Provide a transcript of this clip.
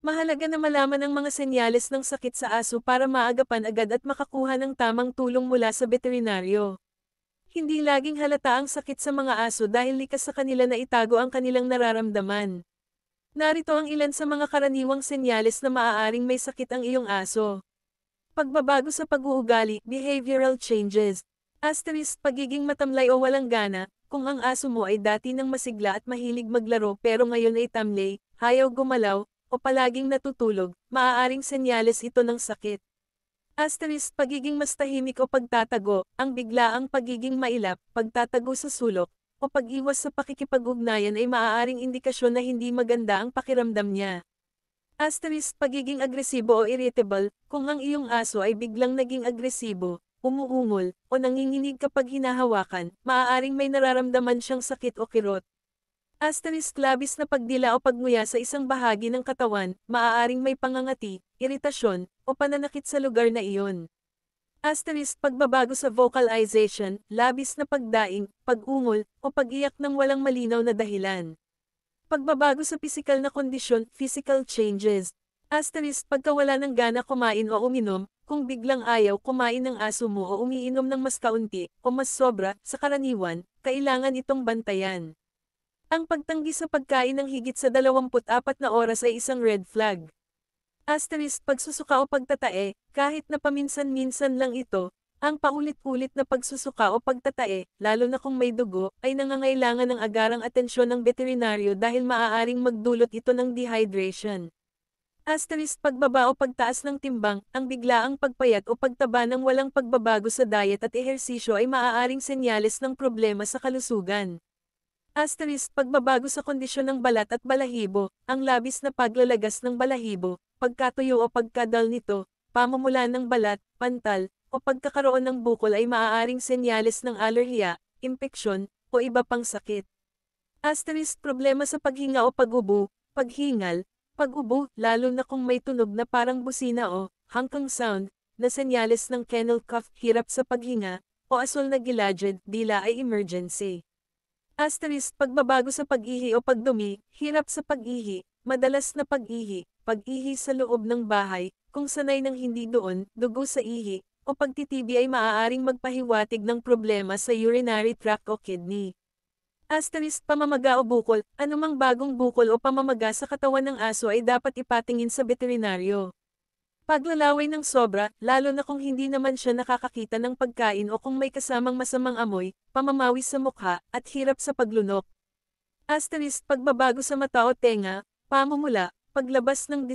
Mahalaga na malaman ang mga senyales ng sakit sa aso para maagapan agad at makakuha ng tamang tulong mula sa veterinaryo. Hindi laging halata ang sakit sa mga aso dahil likas sa kanila na itago ang kanilang nararamdaman. Narito ang ilan sa mga karaniwang senyales na maaaring may sakit ang iyong aso. Pagbabago sa pag-uugali, behavioral changes. Asterisk, pagiging matamlay o walang gana, kung ang aso mo ay dati nang masigla at mahilig maglaro pero ngayon ay tamlay, ayaw gumalaw, o palaging natutulog, maaaring senyales ito ng sakit. Asterisk, pagiging mas tahimik o pagtatago, ang biglaang pagiging mailap, pagtatago sa sulok, o pag-iwas sa pakikipag-ugnayan ay maaaring indikasyon na hindi maganda ang pakiramdam niya. Asterisk, pagiging agresibo o irritable, kung ang iyong aso ay biglang naging agresibo, umuungol, o nanginginig kapag hinahawakan, maaaring may nararamdaman siyang sakit o kirot. Asterisk, labis na pagdila o pagnguya sa isang bahagi ng katawan, maaaring may pangangati, iritasyon, o pananakit sa lugar na iyon. Asterisk, pagbabago sa vocalization, labis na pagdaing, pag-ungol, o pag-iyak ng walang malinaw na dahilan. Pagbabago sa pisikal na kondisyon, physical changes. Asterisk, pagkawala ng gana kumain o uminom, kung biglang ayaw kumain ng aso mo o umiinom ng mas kaunti, o mas sobra, sa karaniwan, kailangan itong bantayan. Ang pagtanggi sa pagkain ng higit sa 24 na oras ay isang red flag. Asterisk, pagsusuka o pagtatae, kahit na paminsan-minsan lang ito, ang paulit-ulit na pagsusuka o pagtatae, lalo na kung may dugo, ay nangangailangan ng agarang atensyon ng veterinaryo dahil maaaring magdulot ito ng dehydration. Asterisk, pagbaba o pagtaas ng timbang, ang biglaang pagpayat o pagtaba ng walang pagbabago sa diet at ehersisyo ay maaaring senyales ng problema sa kalusugan. Asterisk, pagbabago sa kondisyon ng balat at balahibo, ang labis na paglalagas ng balahibo, pagkatuyo o pagkadal nito, pamumula ng balat, pantal, o pagkakaroon ng bukol ay maaaring senyales ng alerhiya, impeksyon, o iba pang sakit. Asterisk, problema sa paghinga o pag-ubo, paghingal, pag-ubo, lalo na kung may tunog na parang busina o hangkang sound, na senyales ng kennel cough, hirap sa paghinga, o asol na gilagid, dila ay emergency. Asterisk, pagbabago sa pag-ihi o pagdumi, hirap sa pag-ihi, madalas na pag-ihi, pag-ihi sa loob ng bahay, kung sanay ng hindi doon, dugo sa ihi, o pagtitibi ay maaaring magpahiwatig ng problema sa urinary tract o kidney. Asterisk, pamamaga o bukol, anumang bagong bukol o pamamaga sa katawan ng aso ay dapat ipatingin sa veterinaryo. Paglalaway ng sobra, lalo na kung hindi naman siya nakakakita ng pagkain o kung may kasamang masamang amoy, pamamawis sa mukha, at hirap sa paglunok. Asterisk, pagbabago sa mata o tenga, pamumula, paglabas ng